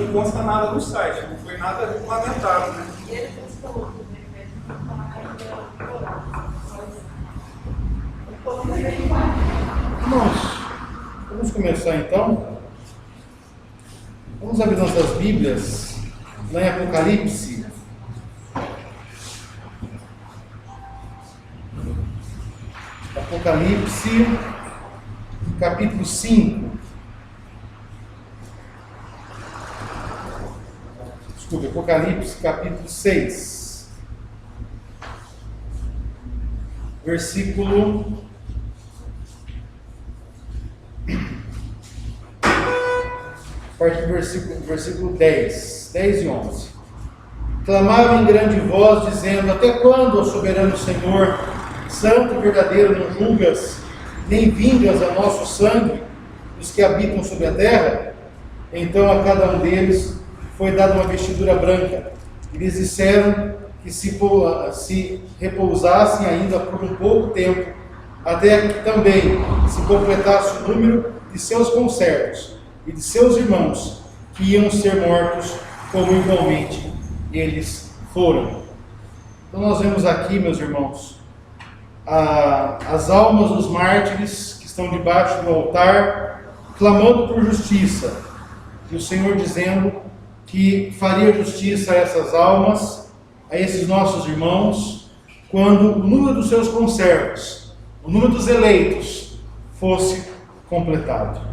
não consta nada no site, não foi nada regulamentado, né? Irmãos, vamos começar então. Vamos abrir nossas Bíblias lá em Apocalipse. Apocalipse, capítulo 5. Desculpe, Apocalipse, capítulo 6. Versículo... A partir do versículo 10 e 11. Clamaram em grande voz, dizendo: até quando, ó soberano Senhor, santo e verdadeiro, não julgas, nem vingas a nosso sangue, os que habitam sobre a terra? Então a cada um deles foi dada uma vestidura branca, e lhes disseram que se repousassem ainda por um pouco tempo, até que também se completasse o número de seus conservos e de seus irmãos, que iam ser mortos, como igualmente eles foram. Então nós vemos aqui, meus irmãos, as almas dos mártires que estão debaixo do altar, clamando por justiça, e o Senhor dizendo que faria justiça a essas almas, a esses nossos irmãos, quando o número dos seus conservos, o número dos eleitos, fosse completado.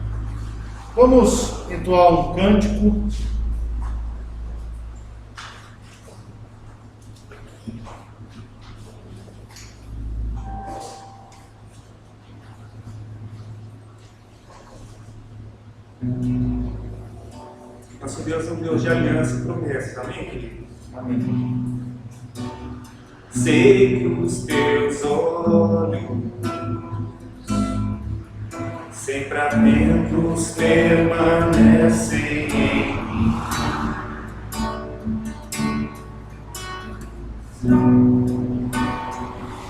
Vamos entoar um cântico. Nosso Deus é um Deus de aliança e promessa, amém, querido? Amém. Sei que os teus olhos sempre atentos permanecem em mim.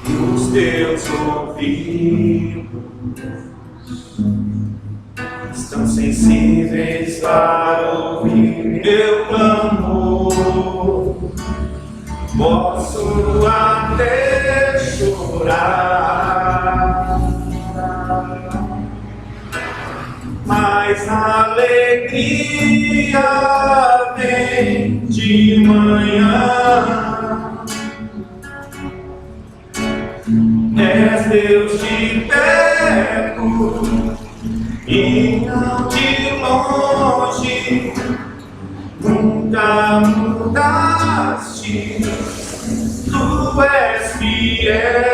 E os teus ouvidos estão sensíveis para ouvir meu clamor. Posso até chorar, mas a alegria vem de manhã. És Deus de perto e não de longe, nunca mudaste, tu és fiel.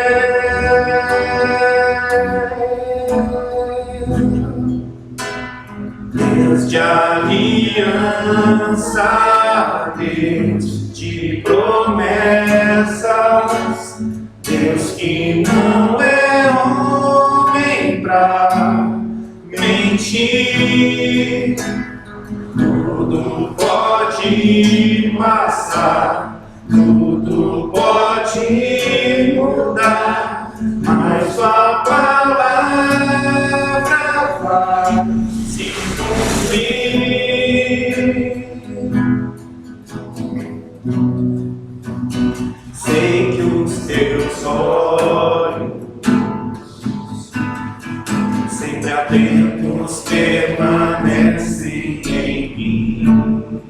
Deus de aliança, Deus de promessas, Deus que não é homem pra mentir. Tudo pode passar, tudo pode mudar, mas a palavra vai se cumprir. Sei que os teus olhos sempre atentos permanecem em mim.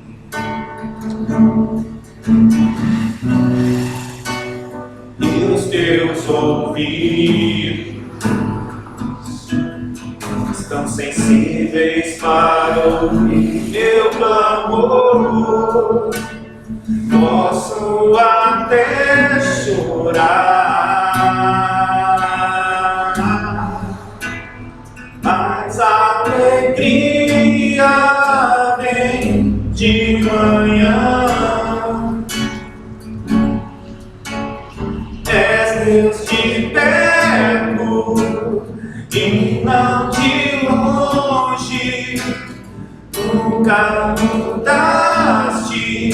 E os teus ouvidos estão sensíveis para ouvir meu clamor. Posso até chorar, mas a alegria vem de manhã. És Deus de perto e não de longe, nunca mudaste,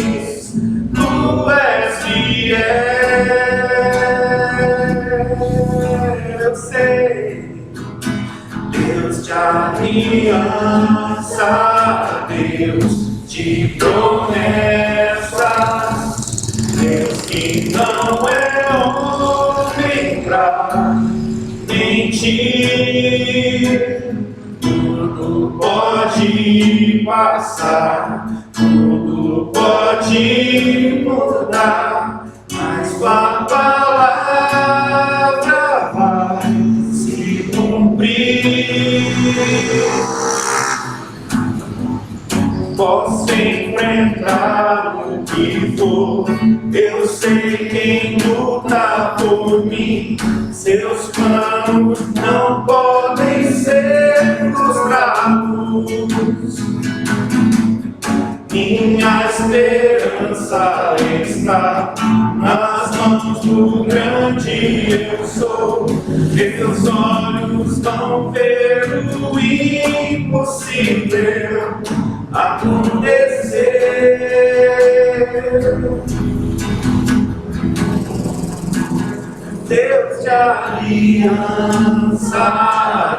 tu és fiel. Eu sei, Deus de aliança, Deus de promessas. Deus que não é homem pra mentir. Tudo pode passar, tudo pode mudar, mas a palavra vai se cumprir. Posso enfrentar o que for, eu sei quem luta por mim. Seus planos não podem ser frustrados. Minha esperança está nas mãos do grande eu sou. Meus olhos vão ver o impossível acontecer. Deus de aliança,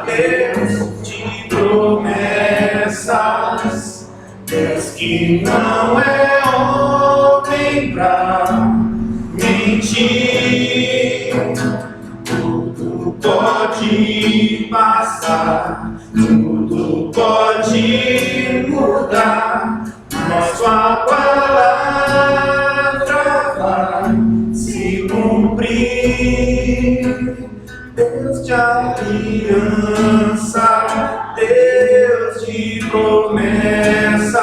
Deus de promessas, Deus que não é homem pra mentir. Tudo pode passar, tudo pode mudar, mas sua palavra vai se cumprir. Deus de aliança, Deus de promessas,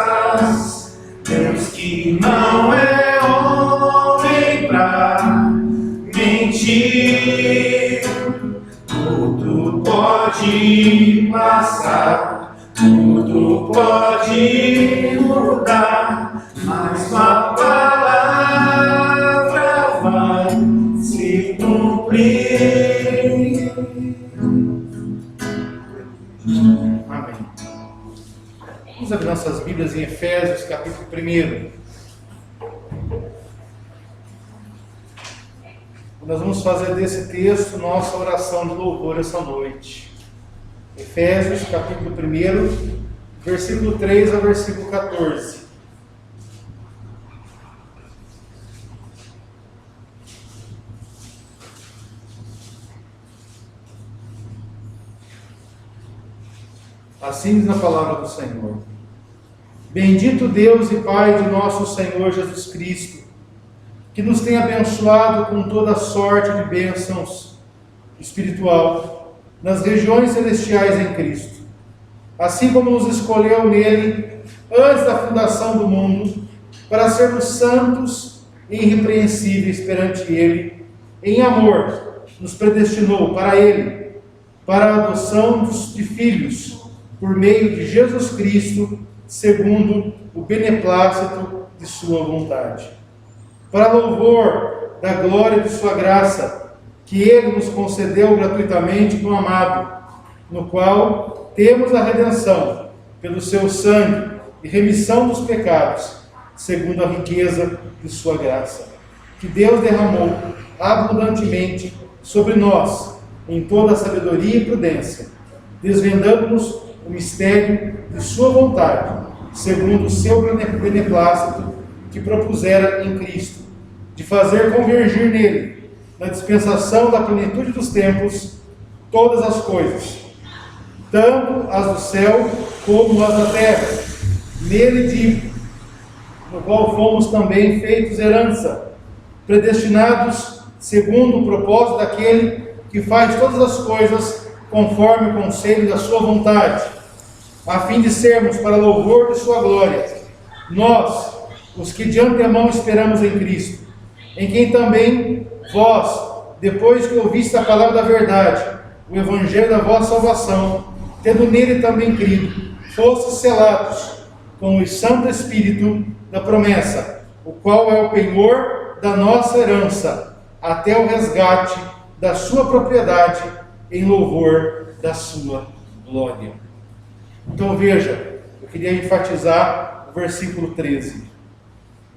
Deus que não é homem pra mentir. Tudo pode passar, tudo pode mudar, mas a palavra vai se cumprir. Amém. Vamos abrir nossas Bíblias em Efésios, capítulo 1. Nós vamos fazer desse texto nossa oração de louvor essa noite. Efésios, capítulo 1, versículo 3 ao versículo 14. Assim diz na palavra do Senhor: Bendito Deus e Pai de nosso Senhor Jesus Cristo, que nos tem abençoado com toda sorte de bênçãos espiritual nas regiões celestiais em Cristo, assim como nos escolheu nele antes da fundação do mundo, para sermos santos e irrepreensíveis perante ele. Em amor nos predestinou para ele, para a adoção de filhos, por meio de Jesus Cristo, segundo o beneplácito de sua vontade, para louvor da glória de sua graça, que ele nos concedeu gratuitamente no amado, no qual temos a redenção pelo seu sangue e remissão dos pecados, segundo a riqueza de sua graça, que Deus derramou abundantemente sobre nós, em toda a sabedoria e prudência, desvendando-nos o mistério de sua vontade, segundo o seu beneplácito que propusera em Cristo, de fazer convergir nele, na dispensação da plenitude dos tempos, todas as coisas, tanto as do céu como as da terra. Nele digo, no qual fomos também feitos herança, predestinados segundo o propósito daquele que faz todas as coisas conforme o conselho da sua vontade, a fim de sermos para louvor de sua glória, nós, os que de antemão esperamos em Cristo, em quem também vós, depois que ouviste a palavra da verdade, o evangelho da vossa salvação, tendo nele também crido, fostes selados com o Santo Espírito da promessa, o qual é o penhor da nossa herança, até o resgate da sua propriedade, em louvor da sua glória. Então veja, eu queria enfatizar o versículo 13.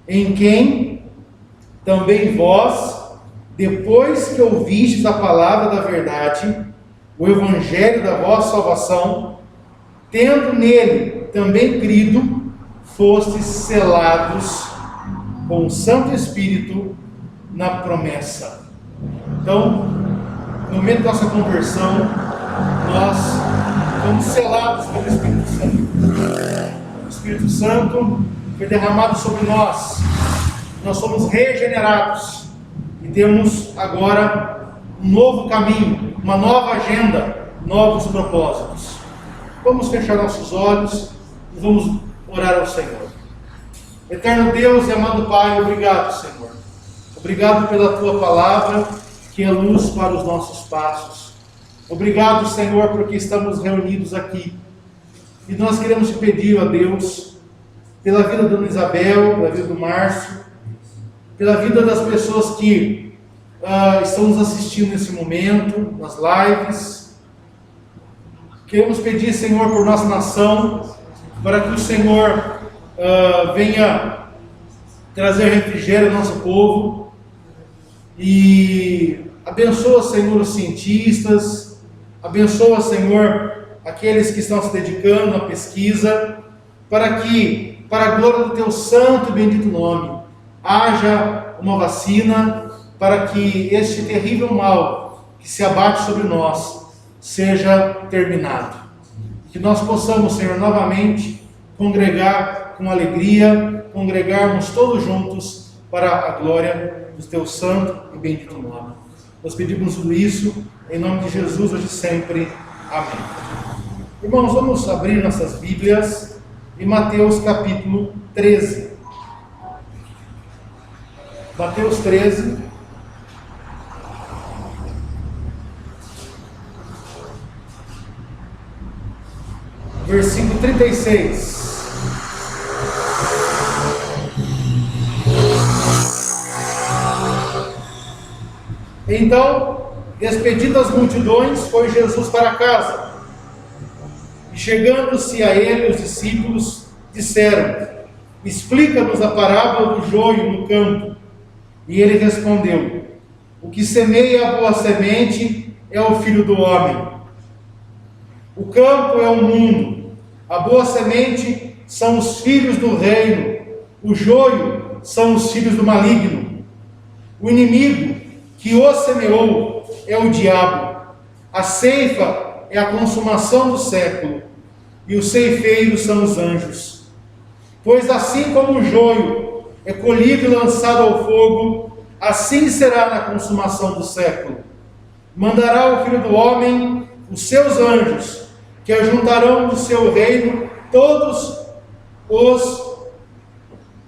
Em quem também vós, depois que ouvistes a palavra da verdade, o evangelho da vossa salvação, tendo nele também crido, fostes selados com o Santo Espírito na promessa. Então, no momento da nossa conversão, nós fomos selados pelo Espírito Santo. O Espírito Santo foi derramado sobre nós. Nós somos regenerados e temos agora um novo caminho, uma nova agenda, novos propósitos. Vamos fechar nossos olhos e vamos orar ao Senhor. Eterno Deus e amado Pai, obrigado, Senhor. Obrigado pela Tua palavra, que é luz para os nossos passos. Obrigado, Senhor, porque estamos reunidos aqui. E nós queremos te pedir, ó Deus, pela vida da Dona Isabel, pela vida do Márcio, pela vida das pessoas que estão nos assistindo nesse momento, nas lives. Queremos pedir, Senhor, por nossa nação, para que o Senhor venha trazer refrigério ao nosso povo e abençoa, Senhor, os cientistas, abençoa, Senhor, aqueles que estão se dedicando à pesquisa, para que, para a glória do Teu santo e bendito nome, haja uma vacina para que este terrível mal que se abate sobre nós seja terminado. Que nós possamos, Senhor, novamente congregar com alegria, congregarmos todos juntos para a glória do Teu santo e bendito nome. Nós pedimos tudo isso em nome de Jesus, hoje e sempre. Amém. Irmãos, vamos abrir nossas Bíblias em Mateus capítulo 13. Mateus 13. Versículo 36. Então, despedidas as multidões, foi Jesus para casa. E chegando-se a ele, os discípulos disseram: explica-nos a parábola do joio no campo. E ele respondeu: o que semeia a boa semente é o Filho do Homem. O campo é o mundo. A boa semente são os filhos do reino. O joio são os filhos do maligno. O inimigo que o semeou é o diabo. A ceifa é a consumação do século, e os ceifeiros são os anjos. Pois assim como o joio é colhido e lançado ao fogo, assim será na consumação do século. Mandará o Filho do Homem os seus anjos, que ajuntarão do seu reino todos os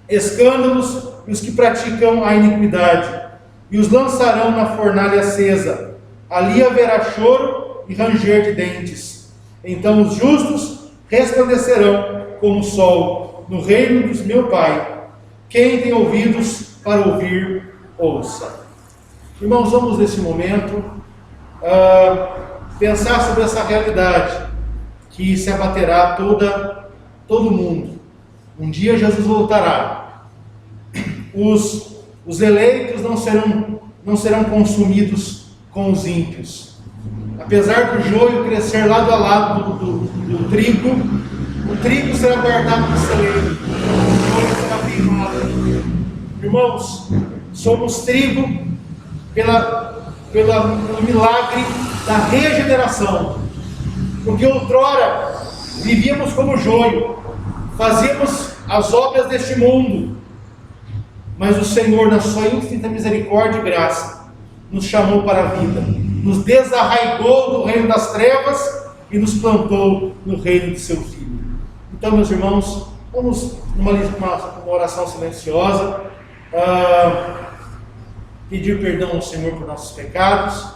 escândalos e os que praticam a iniquidade, e os lançarão na fornalha acesa. Ali haverá choro e ranger de dentes. Então os justos resplandecerão como o sol no reino do meu Pai. Quem tem ouvidos para ouvir, ouça. Irmãos, vamos nesse momento pensar sobre essa realidade que se abaterá todo mundo. Um dia Jesus voltará. Os eleitos não serão consumidos com os ímpios. Apesar do joio crescer lado a lado do trigo, o trigo será guardado no celeiro, o joio será queimado. Irmãos, somos trigo pelo milagre da regeneração. Porque outrora vivíamos como joio, fazíamos as obras deste mundo, mas o Senhor, na sua infinita misericórdia e graça, nos chamou para a vida, nos desarraigou do reino das trevas e nos plantou no reino de seu Filho. Então, meus irmãos, vamos numa oração silenciosa, pedir perdão ao Senhor por nossos pecados,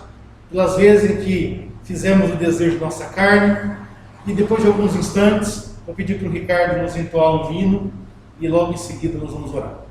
pelas vezes em que fizemos o desejo da nossa carne, e depois de alguns instantes, vou pedir para o Ricardo nos entoar um hino, e logo em seguida nós vamos orar.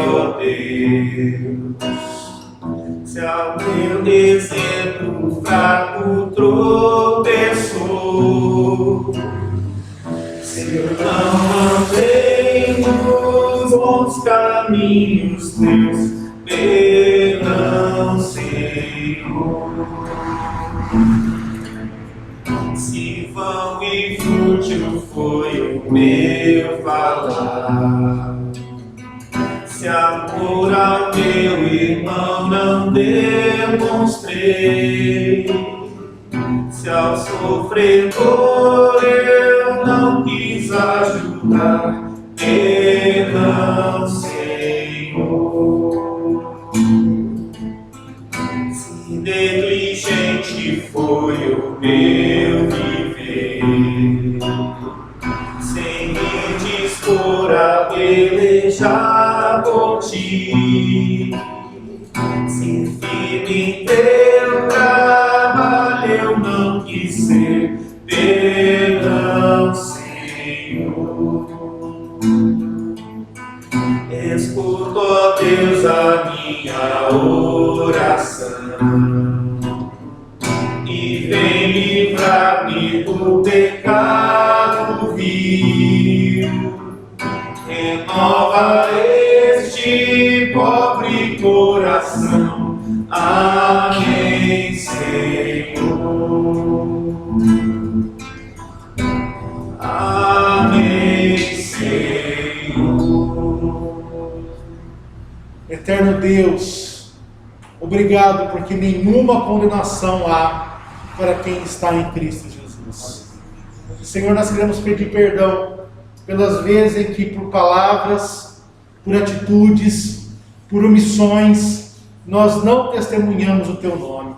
ó Deus. Se ao teu exemplo fraco tropeçou, se eu não andei nos bons caminhos teus, perdão, Senhor. Se vão e fútil foi o meu falar, se amor ao meu irmão não demonstrei, se ao sofredor eu não quis ajudar, perdão, Senhor. Se negligente foi o meu viver, sem me dispor a pelejar por ti, se firme em teu trabalho eu não quis ser, perdão, Senhor. Escuta, ó Deus, a minha oração e vem livrar-me do pecado vil. Renova este pobre coração. Amém, Senhor. Amém, Senhor. Eterno Deus, obrigado porque nenhuma condenação há para quem está em Cristo Jesus. Senhor, nós queremos pedir perdão pelas vezes em que por palavras, por atitudes, por omissões, nós não testemunhamos o Teu nome.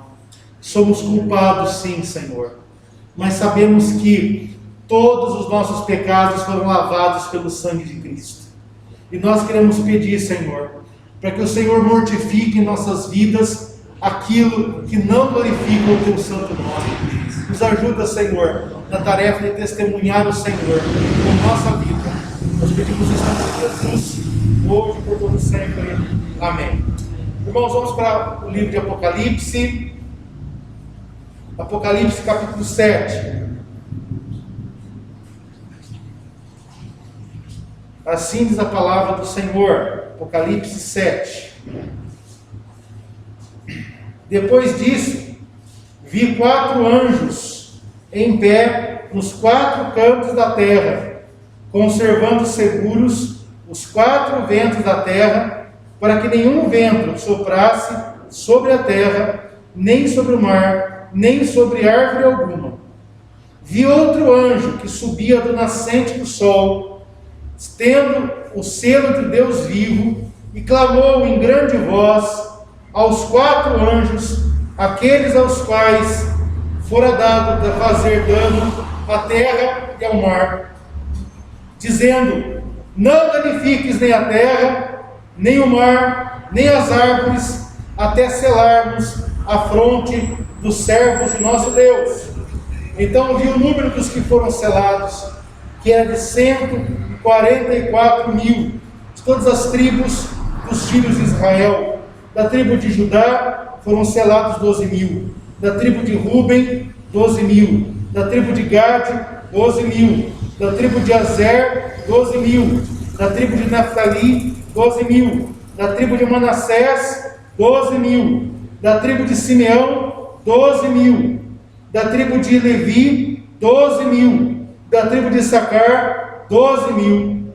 Somos culpados sim, Senhor, mas sabemos que todos os nossos pecados foram lavados pelo sangue de Cristo. E nós queremos pedir, Senhor, para que o Senhor mortifique em nossas vidas aquilo que não glorifica o Teu santo nome. Nos ajuda, Senhor, na tarefa de testemunhar o Senhor com nossa vida. Nós pedimos isso em nome de Jesus, hoje e por todo sempre. Amém. Irmãos, vamos para o livro de Apocalipse. Apocalipse capítulo 7. Assim diz a palavra do Senhor. Apocalipse 7. Depois disso, vi 4 anjos em pé nos 4 cantos da terra, conservando seguros os 4 ventos da terra, para que nenhum vento soprasse sobre a terra, nem sobre o mar, nem sobre árvore alguma. Vi outro anjo que subia do nascente do sol, tendo o selo de Deus vivo, e clamou em grande voz aos 4 anjos, aqueles aos quais fora dado de fazer dano à terra e ao mar, dizendo: não danifiques nem a terra, nem o mar, nem as árvores, até selarmos a fronte dos servos de nosso Deus. Então vi o número dos que foram selados, que era de 144 mil, de todas as tribos dos filhos de Israel. Da tribo de Judá foram selados 12 mil, da tribo de Ruben 12 mil, da tribo de Gade 12 mil, da tribo de Azer 12 mil, da tribo de Naftali 12 mil, da tribo de Manassés 12 mil, da tribo de Simeão 12 mil, da tribo de Levi 12 mil, da tribo de Issacar 12 mil,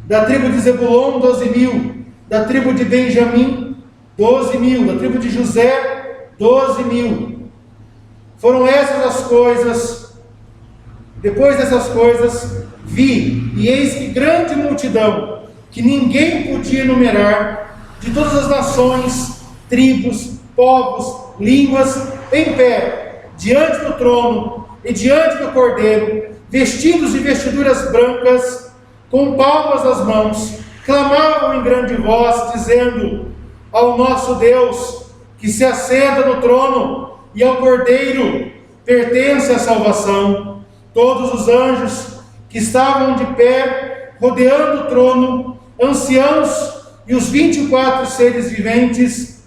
da tribo de Zebulon 12 mil, da tribo de Benjamim 12 mil, da tribo de José 12 mil. Foram essas as coisas. Depois dessas coisas vi, e eis que grande multidão, que ninguém podia enumerar, de todas as nações, tribos, povos, línguas, em pé, diante do trono e diante do Cordeiro, vestidos de vestiduras brancas, com palmas nas mãos, clamavam em grande voz, dizendo: ao nosso Deus, que se assenta no trono, e ao Cordeiro pertence a salvação. Todos os anjos que estavam de pé, rodeando o trono, anciãos E os 24 seres viventes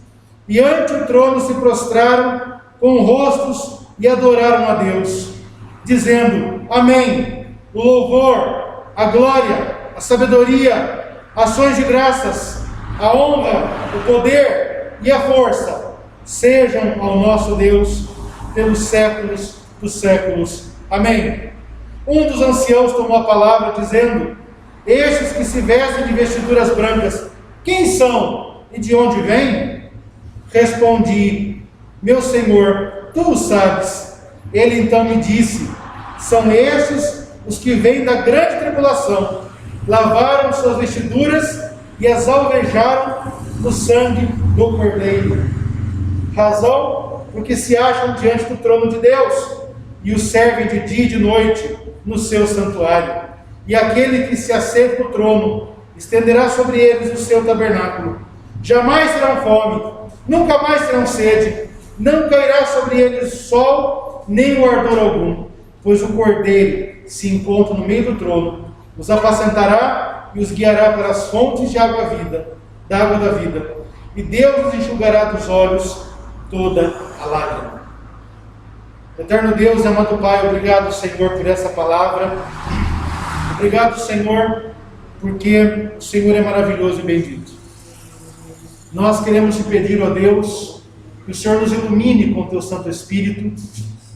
e ante o trono se prostraram com rostos e adoraram a Deus, dizendo: Amém. O louvor, a glória, a sabedoria, ações de graças, a honra, o poder e a força sejam ao nosso Deus pelos séculos dos séculos. Amém. Um dos anciãos tomou a palavra, dizendo: Estes que se vestem de vestiduras brancas, quem são e de onde vêm? Respondi: Meu Senhor, tu o sabes. Ele então me disse: São estes os que vêm da grande tribulação, lavaram suas vestiduras e as alvejaram no sangue do Cordeiro. Razão porque se acham diante do trono de Deus e o servem de dia e de noite no seu santuário. E aquele que se assenta no trono estenderá sobre eles o seu tabernáculo. Jamais terão fome, nunca mais terão sede, não cairá sobre eles sol, nem o ardor algum, pois o Cordeiro se encontra no meio do trono, os apacentará e os guiará para as fontes de água da vida, e Deus os enxugará dos olhos toda a lágrima. Eterno Deus, amado Pai, obrigado, Senhor, por essa palavra. Obrigado, Senhor, porque o Senhor é maravilhoso e bendito. Nós queremos te pedir, ó Deus, que o Senhor nos ilumine com o teu Santo Espírito,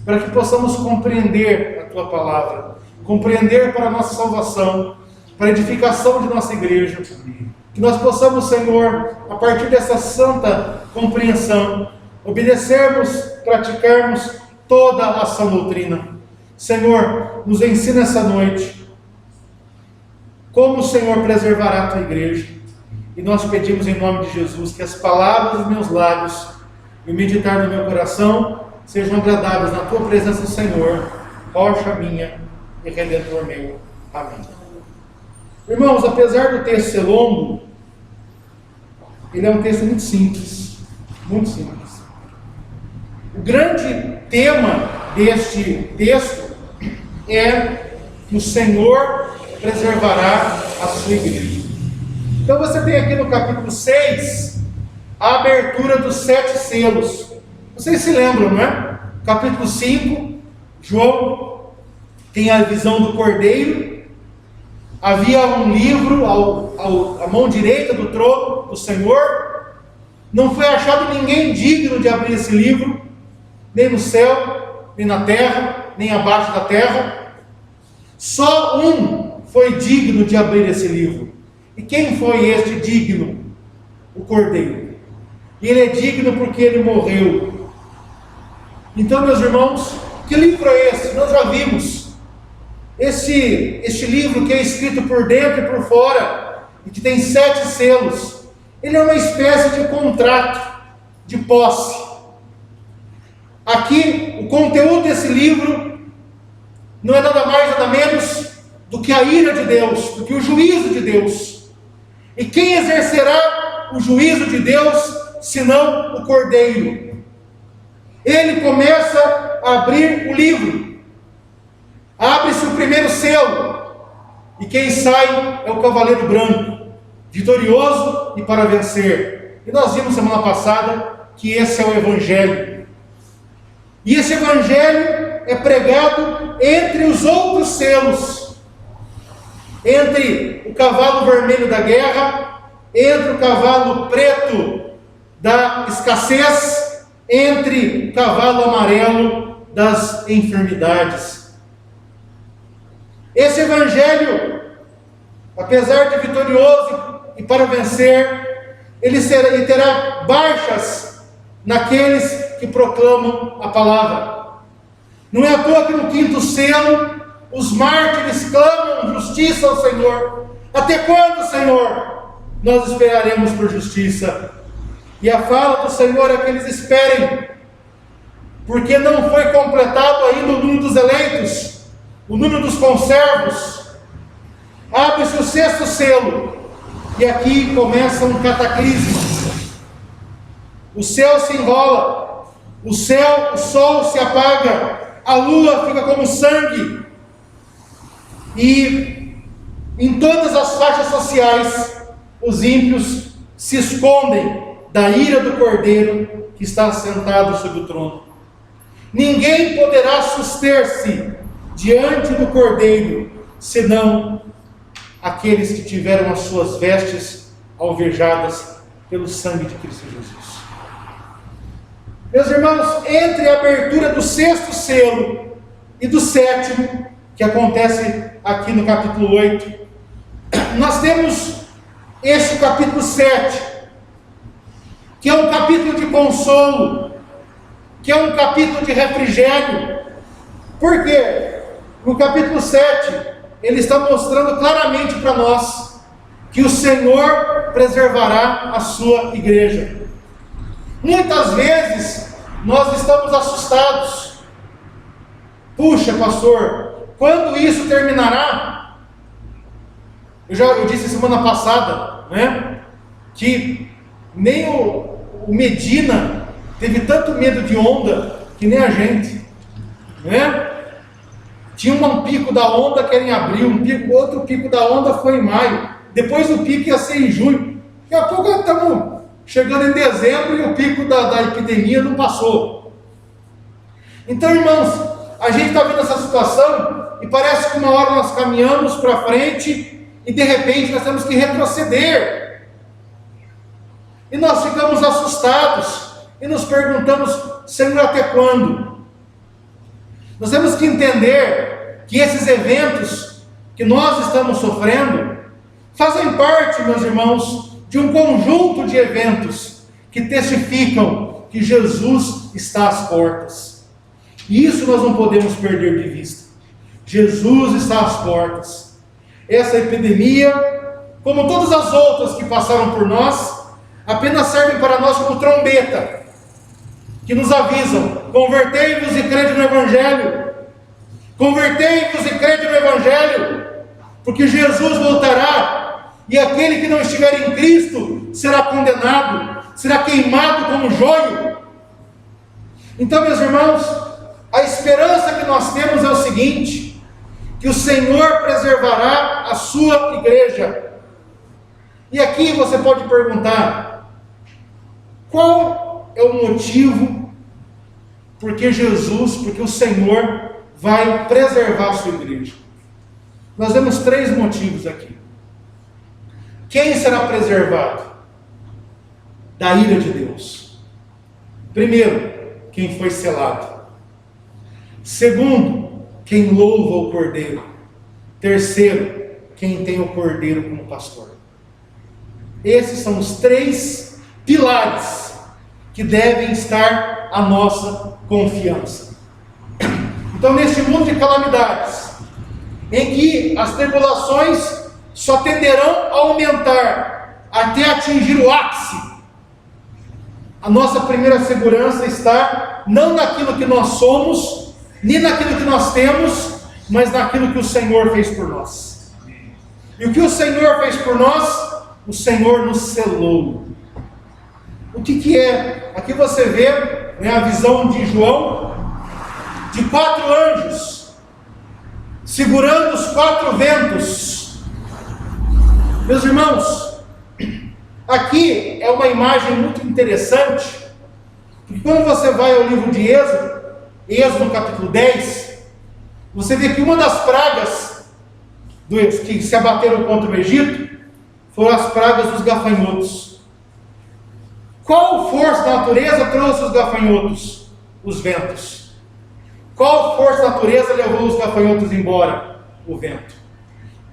para que possamos compreender a tua palavra, compreender para a nossa salvação, para a edificação de nossa igreja, que nós possamos, Senhor, a partir dessa santa compreensão, obedecermos, praticarmos toda a sã doutrina. Senhor, nos ensina essa noite como o Senhor preservará a tua igreja. E nós pedimos em nome de Jesus que as palavras dos meus lábios e o meditar do meu coração sejam agradáveis na tua presença, Senhor, rocha minha e redentor meu. Amém. Irmãos, apesar do texto ser longo, ele é um texto muito simples. Muito simples. O grande tema deste texto é que o Senhor preservará a sua igreja. Então você tem aqui no capítulo 6 a abertura dos 7 selos. Vocês se lembram, não é? Capítulo 5, João tem a visão do Cordeiro. Havia um livro à mão direita do trono do Senhor. Não foi achado ninguém digno de abrir esse livro, nem no céu, nem na terra, nem abaixo da terra. Só um foi digno de abrir esse livro. E quem foi este digno? O Cordeiro. E ele é digno porque ele morreu. Então, meus irmãos, que livro é esse? Nós já vimos. Este livro que é escrito por dentro e por fora, e que tem 7 selos, ele é uma espécie de contrato de posse. Aqui, o conteúdo desse livro não é nada mais, nada menos do que a ira de Deus, do que o juízo de Deus. E quem exercerá o juízo de Deus, senão o Cordeiro? Ele começa a abrir o livro. Abre-se o primeiro selo, e quem sai é o cavaleiro branco, vitorioso e para vencer. E nós vimos semana passada que esse é o Evangelho. E esse Evangelho é pregado entre os outros selos, entre o cavalo vermelho da guerra, entre o cavalo preto da escassez, entre o cavalo amarelo das enfermidades. Esse Evangelho, apesar de vitorioso e para vencer, ele terá baixas naqueles que proclamam a palavra. Não é à toa que no 5º selo, os mártires clamam justiça ao Senhor. Até quando, Senhor, nós esperaremos por justiça? E a fala do Senhor é que eles esperem, porque não foi completado ainda o número dos eleitos, o número dos conservos. Abre-se o 6º selo, e aqui começa um cataclismo. O céu se enrola, o sol se apaga, a lua fica como sangue, e em todas as faixas sociais, os ímpios se escondem da ira do Cordeiro que está sentado sobre o trono. Ninguém poderá suster-se diante do Cordeiro, senão aqueles que tiveram as suas vestes alvejadas pelo sangue de Cristo Jesus. Meus irmãos, entre a abertura do 6º selo e do 7º, que acontece aqui no capítulo 8, nós temos este capítulo 7, que é um capítulo de consolo, que é um capítulo de refrigério. Por quê? No capítulo 7, ele está mostrando claramente para nós que o Senhor preservará a sua igreja. Muitas vezes nós estamos assustados. Puxa, pastor, quando isso terminará? Eu disse semana passada, né, que nem o Medina teve tanto medo de onda que nem a gente, né? Tinha um pico da onda que era em abril, outro pico da onda foi em maio, depois o pico ia ser em junho. Daqui a pouco estamos chegando em dezembro e o pico da epidemia não passou. Então, irmãos, a gente está vendo essa situação e parece que uma hora nós caminhamos para frente e de repente nós temos que retroceder. E nós ficamos assustados e nos perguntamos: Senhor, até quando? Nós temos que entender que esses eventos que nós estamos sofrendo fazem parte, meus irmãos, de um conjunto de eventos que testificam que Jesus está às portas. E isso nós não podemos perder de vista. Jesus está às portas. Essa epidemia, como todas as outras que passaram por nós, apenas servem para nós como trombeta, que nos avisam: convertei-vos e crede no Evangelho. Convertei-vos e crede no Evangelho, porque Jesus voltará, e aquele que não estiver em Cristo será condenado, será queimado como joio. Então, meus irmãos, a esperança que nós temos é o seguinte: que o Senhor preservará a sua igreja. E aqui você pode perguntar: qual é o motivo porque o Senhor vai preservar a sua igreja? Nós vemos 3 motivos aqui. Quem será preservado da ira de Deus? Primeiro, quem foi selado. Segundo, quem louva o Cordeiro. Terceiro, quem tem o Cordeiro como pastor. Esses são os 3 pilares que devem estar a nossa confiança. Então, neste mundo de calamidades, em que as tribulações só tenderão a aumentar até atingir o ápice, a nossa primeira segurança está não naquilo que nós somos, nem naquilo que nós temos, mas naquilo que o Senhor fez por nós. E o que o Senhor fez por nós? O Senhor nos selou. O que é? Aqui você vê, né, a visão de João, de 4 anjos, segurando os 4 ventos. Meus irmãos, aqui é uma imagem muito interessante, porque quando você vai ao livro de Êxodo no capítulo 10, você vê que uma das pragas que se abateram contra o Egito foram as pragas dos gafanhotos. Qual força da natureza trouxe os gafanhotos? Os ventos. Qual força da natureza levou os gafanhotos embora? O vento.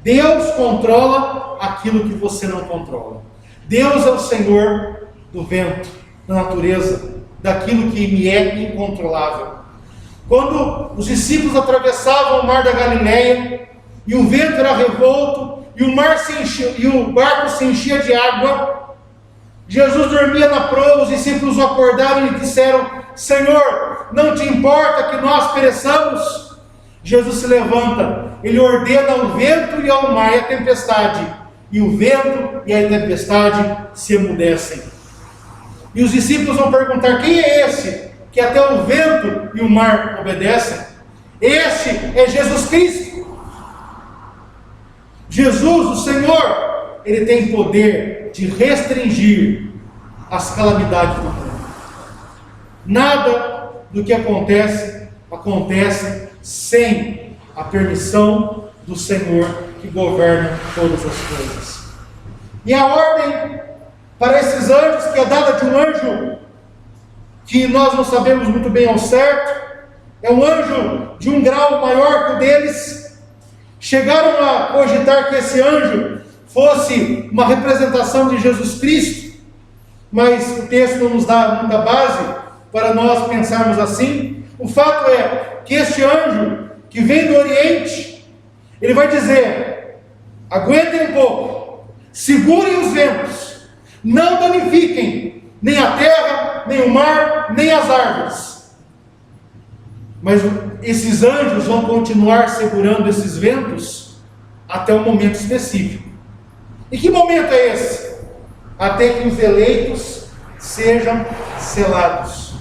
Deus controla aquilo que você não controla. Deus é o Senhor do vento, da natureza, daquilo que me é incontrolável. Quando os discípulos atravessavam o mar da Galileia, e o vento era revolto, e o barco se enchia de água, Jesus dormia na proa, os discípulos o acordaram e disseram: Senhor, não te importa que nós pereçamos? Jesus se levanta, ele ordena ao vento e ao mar e à tempestade, e o vento e a tempestade se emudecem. E os discípulos vão perguntar: quem é esse que até o vento e o mar obedecem? Este é Jesus Cristo. Jesus, o Senhor, ele tem poder de restringir as calamidades do mundo. Nada do que acontece sem a permissão do Senhor que governa todas as coisas. E a ordem para esses anjos, que é dada de um anjo que nós não sabemos muito bem ao certo, é um anjo de um grau maior que o deles. Chegaram a cogitar que esse anjo fosse uma representação de Jesus Cristo, mas o texto não nos dá muita base para nós pensarmos assim. O fato é que este anjo, que vem do Oriente, ele vai dizer: aguentem um pouco, segurem os ventos, não danifiquem nem a terra, nem o mar, nem as árvores. Mas esses anjos vão continuar segurando esses ventos até um momento específico. E que momento é esse? Até que os eleitos sejam selados.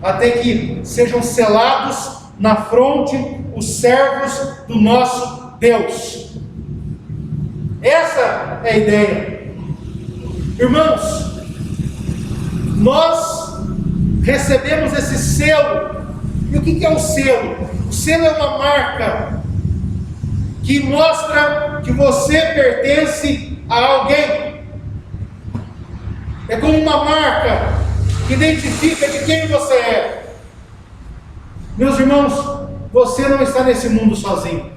Até que sejam selados na fronte os servos do nosso Deus. Essa é a ideia. Irmãos, nós recebemos esse selo. E o que é o selo? O selo é uma marca que mostra que você pertence a alguém. É como uma marca que identifica de quem você é. Meus irmãos, você não está nesse mundo sozinho.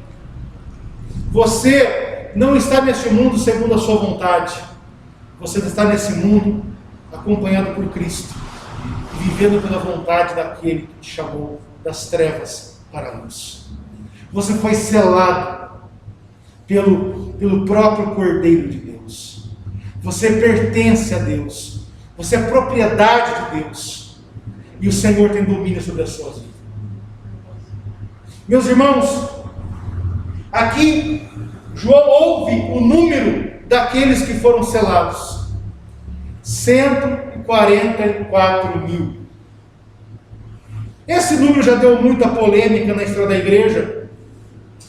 Você não está nesse mundo segundo a sua vontade. Você está nesse mundo acompanhado por Cristo, vivendo pela vontade daquele que te chamou das trevas para a luz. Você foi selado pelo próprio Cordeiro de Deus. Você pertence a Deus. Você é propriedade de Deus. E o Senhor tem domínio sobre a sua vida. Meus irmãos, aqui João ouve o número daqueles que foram selados: 144 mil. Esse número já deu muita polêmica na história da igreja.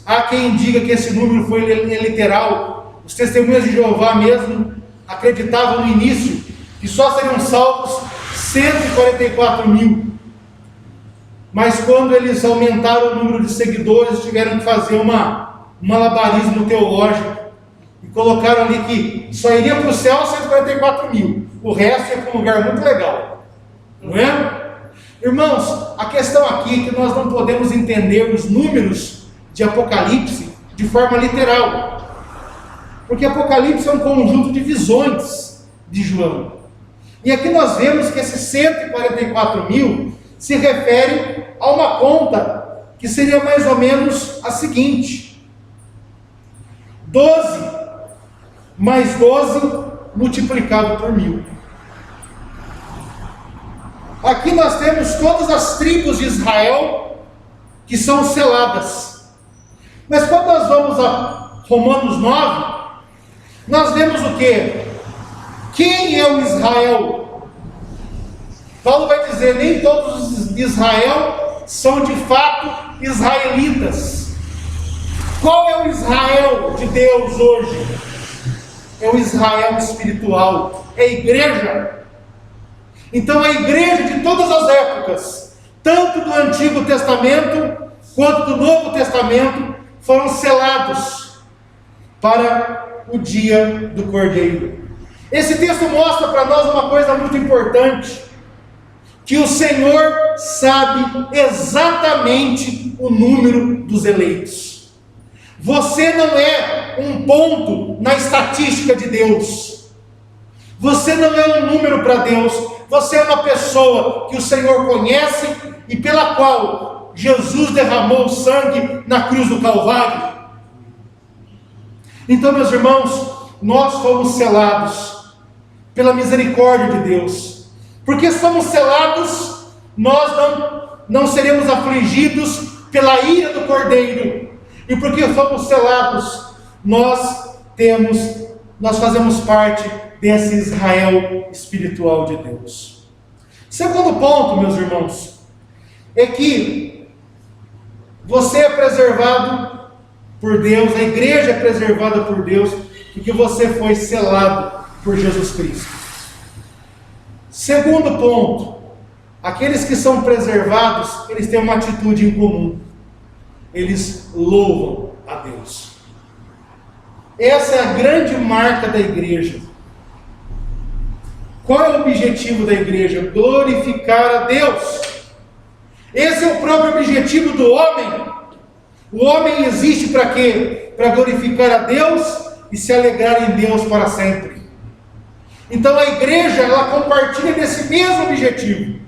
Há quem diga que esse número foi literal. Os testemunhas de Jeová mesmo acreditavam no início que só seriam salvos 144 mil. Mas quando eles aumentaram o número de seguidores, tiveram que fazer um malabarismo teológico e colocaram ali que só iria para o céu 144 mil. O resto ia para um lugar muito legal. Não é? Irmãos, a questão aqui é que nós não podemos entender os números de Apocalipse de forma literal. Porque Apocalipse é um conjunto de visões de João. E aqui nós vemos que esses 144 mil se refere a uma conta que seria mais ou menos a seguinte: 12 mais 12 multiplicado por 1000. Aqui nós temos todas as tribos de Israel que são seladas. Mas quando nós vamos a Romanos 9, nós vemos o quê? Quem é o Israel? Paulo vai dizer: nem todos os Israel são de fato israelitas. Qual é o Israel de Deus hoje? É o Israel espiritual, é a igreja. Então a igreja de todas as épocas, tanto do Antigo Testamento quanto do Novo Testamento, foram selados para o dia do Cordeiro. Esse texto mostra para nós uma coisa muito importante: que o Senhor sabe exatamente o número dos eleitos. Você não é um ponto na estatística de Deus. Você não é um número para Deus. Você é uma pessoa que o Senhor conhece e pela qual Jesus derramou sangue na cruz do Calvário. Então, meus irmãos, nós fomos selados pela misericórdia de Deus. Porque somos selados, nós não seremos afligidos pela ira do Cordeiro. E porque fomos selados, nós fazemos parte desse Israel espiritual de Deus. Segundo ponto, meus irmãos, é que você é preservado por Deus, a igreja é preservada por Deus, e que você foi selado por Jesus Cristo. Segundo ponto, aqueles que são preservados, eles têm uma atitude em comum. Eles louvam a Deus. Essa é a grande marca da igreja. Qual é o objetivo da igreja? Glorificar a Deus. Esse é o próprio objetivo do homem. O homem existe para quê? Para glorificar a Deus e se alegrar em Deus para sempre. Então a igreja, ela compartilha desse mesmo objetivo.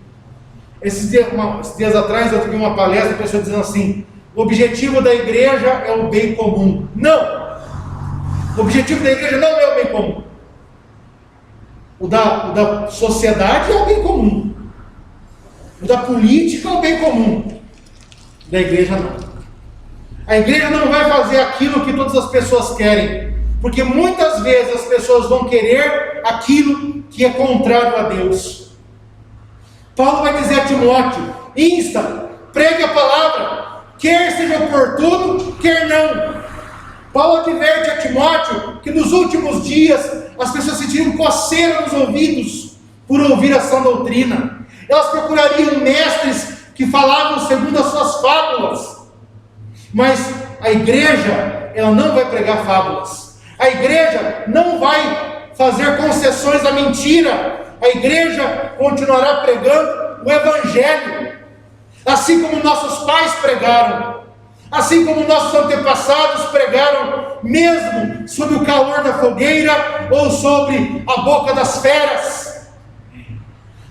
Esses dias atrás eu tive uma palestra, a pessoa dizendo assim: o objetivo da igreja é o bem comum. Não! O objetivo da igreja não é o bem comum. O da sociedade é o bem comum. O da política é o bem comum. Da igreja não. A igreja não vai fazer aquilo que todas as pessoas querem, porque muitas vezes as pessoas vão querer aquilo que é contrário a Deus. Paulo vai dizer a Timóteo: insta, pregue a palavra, quer seja oportuno, quer não. Paulo adverte a Timóteo que nos últimos dias as pessoas sentiriam coceira nos ouvidos por ouvir a sã doutrina. Elas procurariam mestres que falavam segundo as suas fábulas. Mas a igreja, ela não vai pregar fábulas. A igreja não vai fazer concessões à mentira. A igreja continuará pregando o evangelho, assim como nossos pais pregaram, assim como nossos antepassados pregaram, mesmo sob o calor da fogueira ou sobre a boca das feras.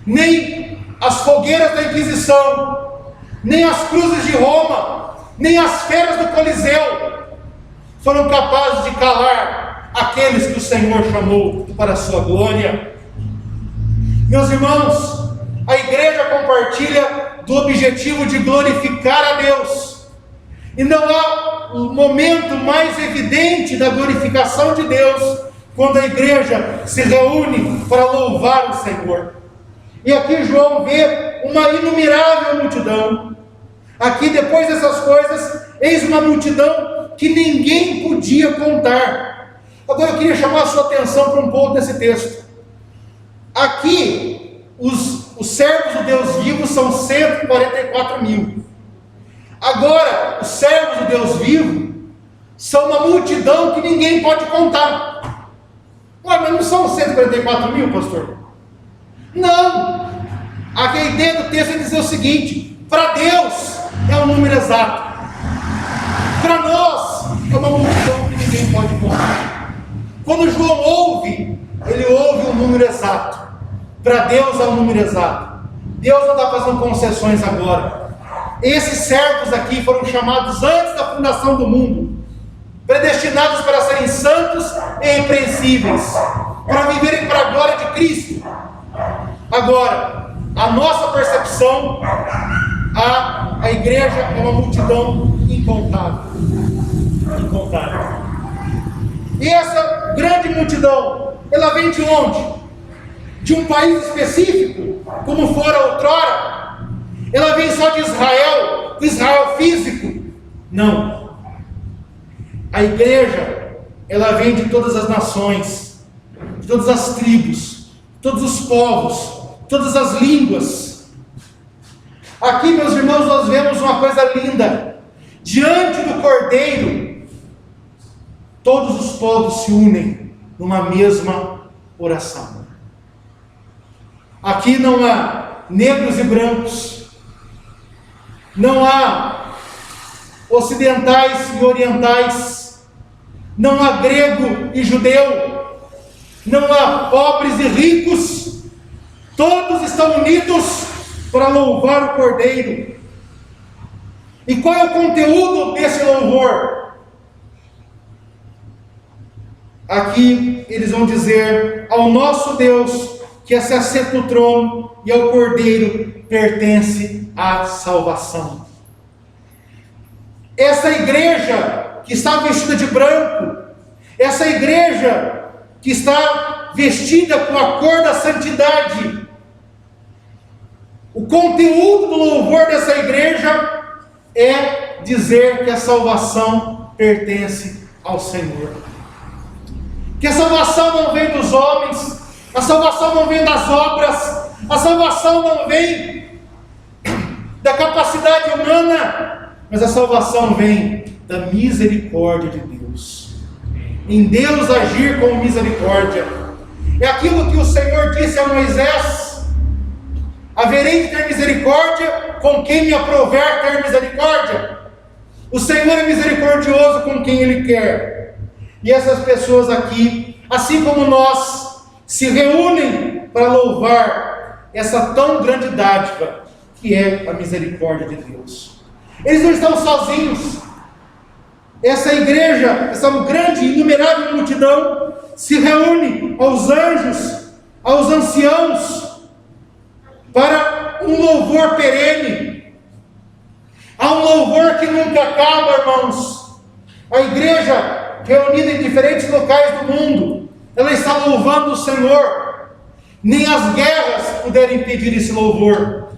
Nem as fogueiras da Inquisição, nem as cruzes de Roma, nem as feras do Coliseu foram capazes de calar aqueles que o Senhor chamou para a sua glória. Meus irmãos, a igreja compartilha do objetivo de glorificar a Deus. E não há um momento mais evidente da glorificação de Deus quando a igreja se reúne para louvar o Senhor. E aqui João vê uma inumerável multidão. Aqui, depois dessas coisas, eis uma multidão que ninguém podia contar. Agora eu queria chamar a sua atenção para um ponto desse texto. Aqui, os servos do Deus vivo são 144 mil. Agora, os servos do Deus vivo são uma multidão que ninguém pode contar. Ué, mas não são 144 mil, pastor? Não! Aqui a ideia do texto é dizer o seguinte: para Deus é um número exato, para nós é uma multidão que ninguém pode contar. Quando João ouve, ele ouve um número exato. Para Deus é um número exato. Deus não está fazendo concessões agora. Esses servos aqui foram chamados antes da fundação do mundo, predestinados para serem santos e irrepreensíveis, para viverem para a glória de Cristo. Agora, a nossa percepção, a igreja é uma multidão incontável. Incontável. E essa grande multidão, ela vem de onde? De um país específico, como fora outrora? Ela vem só de Israel, do Israel físico? Não. A igreja, ela vem de todas as nações, de todas as tribos, todos os povos, todas as línguas. Aqui, meus irmãos, nós vemos uma coisa linda. Diante do Cordeiro, todos os povos se unem numa mesma oração. Aqui não há negros e brancos, não há ocidentais e orientais, não há grego e judeu, não há pobres e ricos, todos estão unidos para louvar o Cordeiro. E qual é o conteúdo desse louvor? Aqui eles vão dizer: ao nosso Deus que se assenta no trono e ao Cordeiro pertence a salvação. Essa igreja que está vestida de branco, essa igreja que está vestida com a cor da santidade, o conteúdo do louvor dessa igreja é dizer que a salvação pertence ao Senhor. Que a salvação não vem dos homens, a salvação não vem das obras, a salvação não vem da capacidade humana, mas a salvação vem da misericórdia de Deus. Em Deus agir com misericórdia. É aquilo que o Senhor disse a Moisés: haverei de ter misericórdia com quem me aprover ter misericórdia. O Senhor é misericordioso com quem Ele quer. E essas pessoas aqui, assim como nós, se reúnem para louvar essa tão grande dádiva que é a misericórdia de Deus. Eles não estão sozinhos. Essa igreja, essa grande e inumerável multidão, se reúne aos anjos, aos anciãos, para um louvor perene. Há um louvor que nunca acaba, irmãos. A igreja, reunida em diferentes locais do mundo, ela está louvando o Senhor. Nem as guerras puderam impedir esse louvor,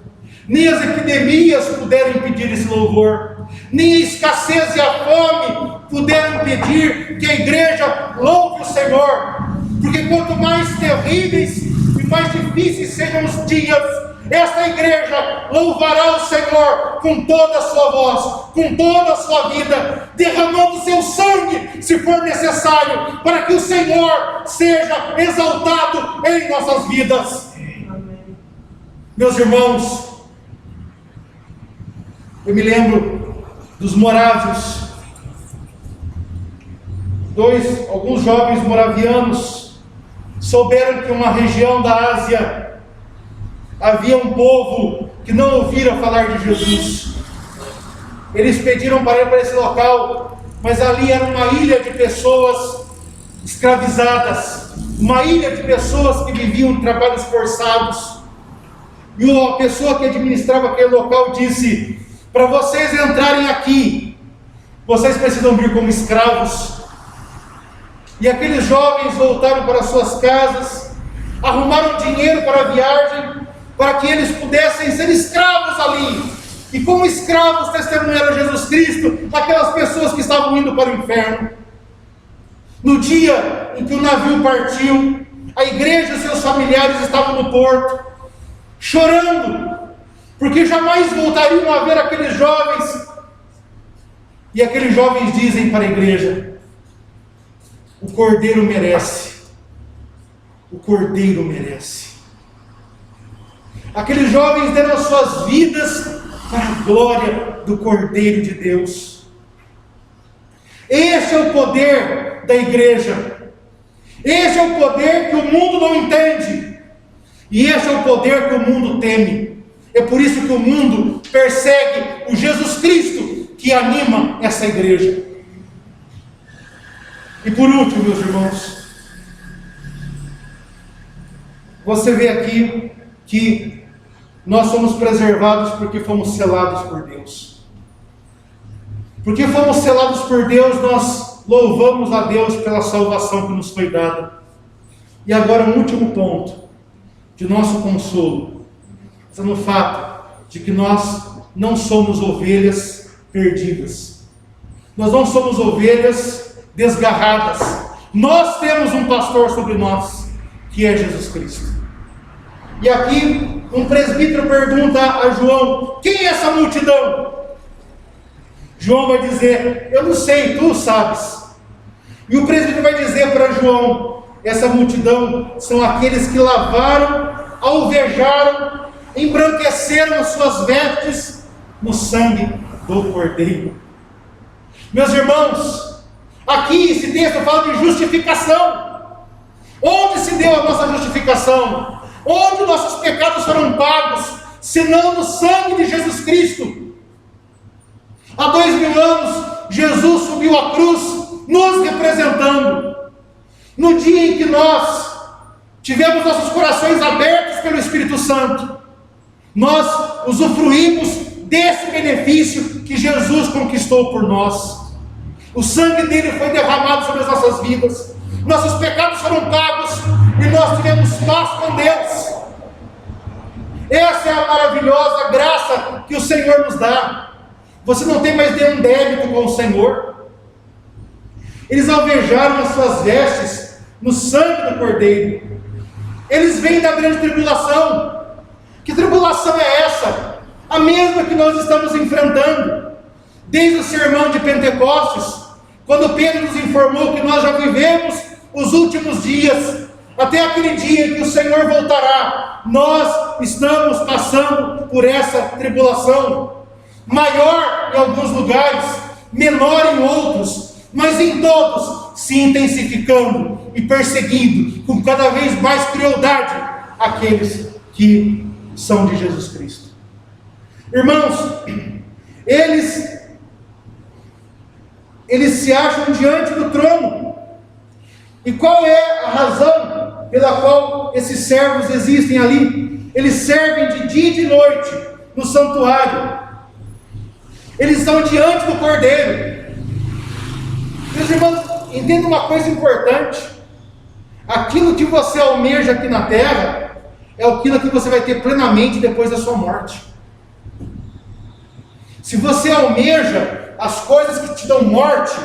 nem as epidemias puderam impedir esse louvor, nem a escassez e a fome puderam impedir que a igreja louve o Senhor. Porque quanto mais terríveis e mais difíceis sejam os dias, esta igreja louvará o Senhor com toda a sua voz, com toda a sua vida, derramando seu sangue, se for necessário, para que o Senhor seja exaltado em nossas vidas. Amém. Meus irmãos, eu me lembro dos morávios, alguns jovens moravianos souberam que uma região da Ásia havia um povo que não ouvira falar de Jesus. Eles pediram para ir para esse local, mas ali era uma ilha de pessoas escravizadas, uma ilha de pessoas que viviam em trabalhos forçados. E a pessoa que administrava aquele local disse: para vocês entrarem aqui, vocês precisam vir como escravos. E aqueles jovens voltaram para suas casas, arrumaram dinheiro para a viagem, para que eles pudessem ser escravos ali, e como escravos testemunharam Jesus Cristo aquelas pessoas que estavam indo para o inferno. No dia em que o navio partiu, a igreja e seus familiares estavam no porto, chorando, porque jamais voltariam a ver aqueles jovens. E aqueles jovens dizem para a igreja: o Cordeiro merece, o Cordeiro merece. Aqueles jovens deram as suas vidas para a glória do Cordeiro de Deus. Esse é o poder da igreja. Esse é o poder que o mundo não entende. E esse é o poder que o mundo teme. É por isso que o mundo persegue o Jesus Cristo que anima essa igreja. E por último, meus irmãos, você vê aqui que nós somos preservados porque fomos selados por Deus. Porque fomos selados por Deus, nós louvamos a Deus pela salvação que nos foi dada. E agora um último ponto de nosso consolo, é no fato de que nós não somos ovelhas perdidas. Nós não somos ovelhas desgarradas. Nós temos um pastor sobre nós, que é Jesus Cristo. E aqui um presbítero pergunta a João: quem é essa multidão? João vai dizer: eu não sei, tu sabes. E o presbítero vai dizer para João: essa multidão são aqueles que lavaram, alvejaram, embranqueceram suas vestes no sangue do Cordeiro. Meus irmãos, aqui esse texto fala de justificação. Onde se deu a nossa justificação? Onde nossos pecados foram pagos, senão no sangue de Jesus Cristo? Há 2000 anos, Jesus subiu à cruz, nos representando. No dia em que nós tivemos nossos corações abertos pelo Espírito Santo, nós usufruímos desse benefício que Jesus conquistou por nós. O sangue dele foi derramado sobre as nossas vidas, nossos pecados foram pagos e nós tivemos paz com Deus. Essa é a maravilhosa graça que o Senhor nos dá. Você não tem mais nenhum débito com o Senhor. Eles alvejaram as suas vestes no sangue do Cordeiro. Eles vêm da grande tribulação. Que tribulação é essa? A mesma que nós estamos enfrentando. Desde o sermão de Pentecostes, quando Pedro nos informou que nós já vivemos os últimos dias, até aquele dia em que o Senhor voltará, nós estamos passando por essa tribulação, maior em alguns lugares, menor em outros, mas em todos se intensificando e perseguindo com cada vez mais crueldade aqueles que são de Jesus Cristo. Irmãos, eles se acham diante do trono. E qual é a razão pela qual esses servos existem ali? Eles servem de dia e de noite no santuário. Eles estão diante do Cordeiro. Meus irmãos, entenda uma coisa importante. Aquilo que você almeja aqui na terra é aquilo que você vai ter plenamente depois da sua morte. Se você almeja as coisas que te dão morte,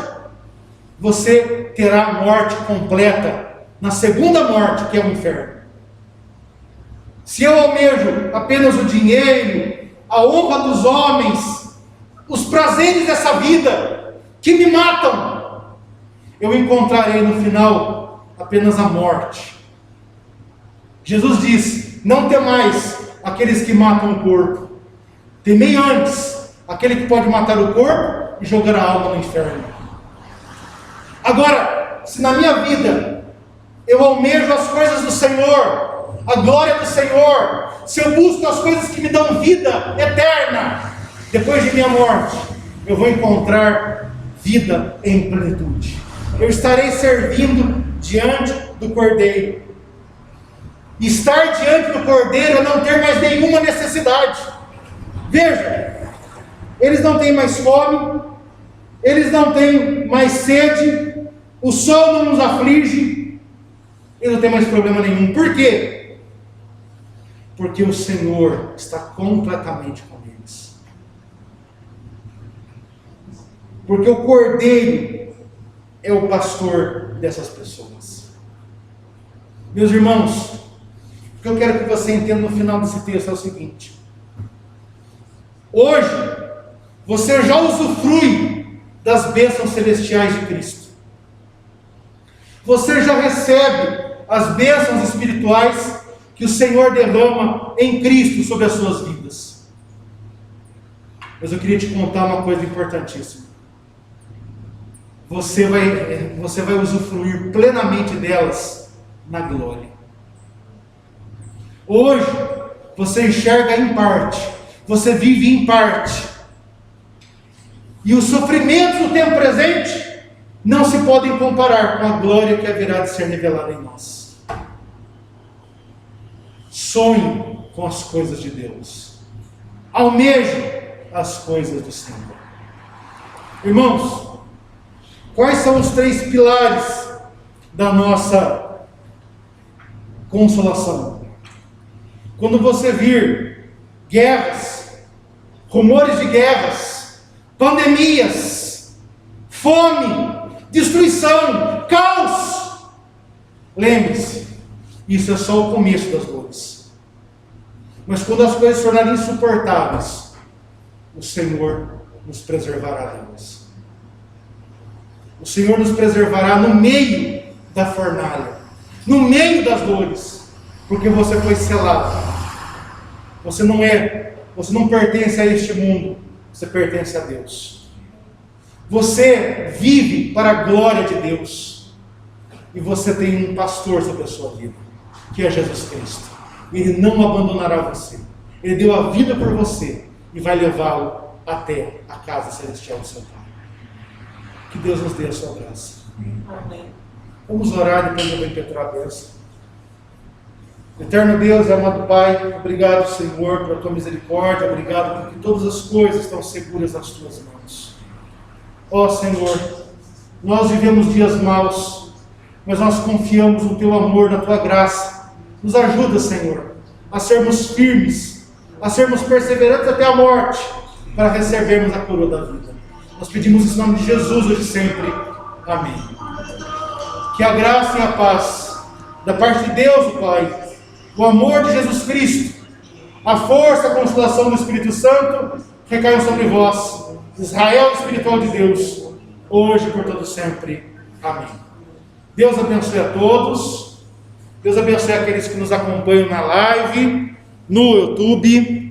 você terá a morte completa na segunda morte, que é o inferno. Se eu almejo apenas o dinheiro, a honra dos homens, os prazeres dessa vida que me matam, eu encontrarei no final apenas a morte. Jesus diz: não temais aqueles que matam o corpo, temei antes aquele que pode matar o corpo e jogar a alma no inferno. Agora, se na minha vida eu almejo as coisas do Senhor, a glória do Senhor, se eu busco as coisas que me dão vida eterna, depois de minha morte, eu vou encontrar vida em plenitude. Eu estarei servindo diante do Cordeiro. Estar diante do Cordeiro é não ter mais nenhuma necessidade. Veja, eles não têm mais fome, eles não têm mais sede, o sol não nos aflige, eles não têm mais problema nenhum. Por quê? Porque o Senhor está completamente com eles. Porque o Cordeiro é o pastor dessas pessoas. Meus irmãos, o que eu quero que você entenda no final desse texto é o seguinte: hoje você já usufrui das bênçãos celestiais de Cristo. Você já recebe as bênçãos espirituais que o Senhor derrama em Cristo sobre as suas vidas. Mas eu queria te contar uma coisa importantíssima. Você vai usufruir plenamente delas na glória. Hoje você enxerga em parte, você vive em parte. E os sofrimentos do tempo presente não se podem comparar com a glória que haverá de ser revelada em nós. Sonhe com as coisas de Deus. Almeje as coisas do Senhor. Irmãos, quais são os 3 pilares da nossa consolação? Quando você vir guerras, rumores de guerras, pandemias, fome, destruição, caos, lembre-se, isso é só o começo das dores. Mas quando as coisas se tornarem insuportáveis, o Senhor nos preservará delas. O Senhor nos preservará no meio da fornalha, no meio das dores, porque você foi selado. Você não pertence a este mundo, você pertence a Deus. Você vive para a glória de Deus. E você tem um pastor sobre a sua vida, que é Jesus Cristo. Ele não abandonará você. Ele deu a vida por você e vai levá-lo até a casa celestial do seu Pai. Que Deus nos dê a sua graça. Amém. Vamos orar, depois eu vou impetrar a bênção. Eterno Deus, amado Pai, obrigado, Senhor, pela tua misericórdia, obrigado porque todas as coisas estão seguras nas tuas mãos. Ó Senhor, nós vivemos dias maus, mas nós confiamos no teu amor, na tua graça. Nos ajuda, Senhor, a sermos firmes, a sermos perseverantes até a morte, para recebermos a coroa da vida. Nós pedimos isso em nome de Jesus hoje e sempre. Amém. Que a graça e a paz da parte de Deus, o Pai, o amor de Jesus Cristo, a força, a consolação do Espírito Santo recaiam sobre vós, Israel espiritual de Deus, hoje e por todo sempre. Amém. Deus abençoe a todos. Deus abençoe aqueles que nos acompanham na live, no YouTube.